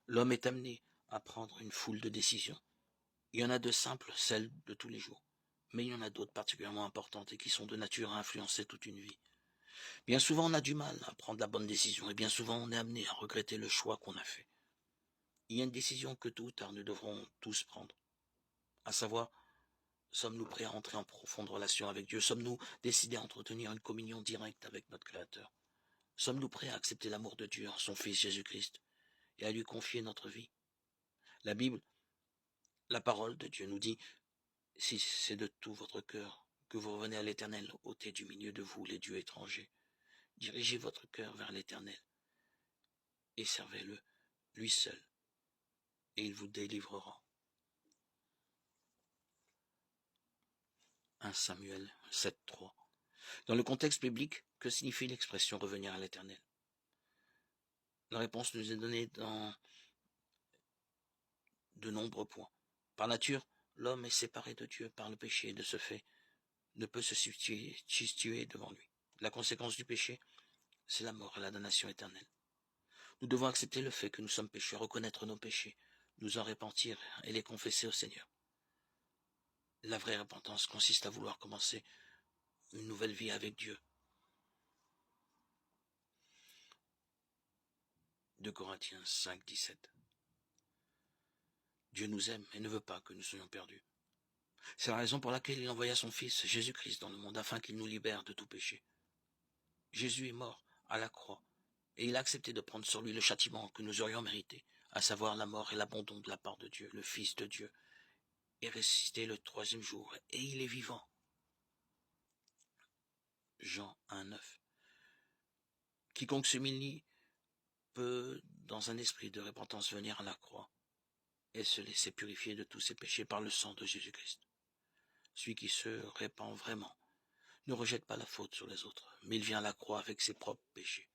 L'homme est amené à prendre une foule de décisions. Il y en a de simples, celles de tous les jours. Mais il y en a d'autres particulièrement importantes et qui sont de nature à influencer toute une vie. Bien souvent, on a du mal à prendre la bonne décision et bien souvent, on est amené à regretter le choix qu'on a fait. Il y a une décision que tôt ou tard nous devrons tous prendre, à savoir, sommes-nous prêts à entrer en profonde relation avec Dieu? Sommes-nous décidés à entretenir une communion directe avec notre Créateur? Sommes-nous prêts à accepter l'amour de Dieu en son Fils Jésus-Christ et à lui confier notre vie? La Bible, la parole de Dieu nous dit, si c'est de tout votre cœur que vous revenez à l'Éternel, ôtez du milieu de vous les dieux étrangers. Dirigez votre cœur vers l'Éternel et servez-le, lui seul, et il vous délivrera. 1 Samuel 7,3. Dans le contexte biblique, que signifie l'expression revenir à l'Éternel? La réponse nous est donnée dans de nombreux points. Par nature, l'homme est séparé de Dieu par le péché et de ce fait ne peut se situer devant lui. La conséquence du péché, c'est la mort et la damnation éternelle. Nous devons accepter le fait que nous sommes pécheurs, reconnaître nos péchés, nous en repentir et les confesser au Seigneur. La vraie repentance consiste à vouloir commencer une nouvelle vie avec Dieu. 2 Corinthiens 5, 17. Dieu nous aime et ne veut pas que nous soyons perdus. C'est la raison pour laquelle il envoya son Fils, Jésus-Christ, dans le monde afin qu'il nous libère de tout péché. Jésus est mort à la croix et il a accepté de prendre sur lui le châtiment que nous aurions mérité, à savoir la mort et l'abandon de la part de Dieu, le Fils de Dieu, est ressuscité le 3e jour et il est vivant. Jean 1, 9. Quiconque s'humilie peut, dans un esprit de repentance, venir à la croix et se laisser purifier de tous ses péchés par le sang de Jésus-Christ. Celui qui se répand vraiment ne rejette pas la faute sur les autres, mais il vient à la croix avec ses propres péchés.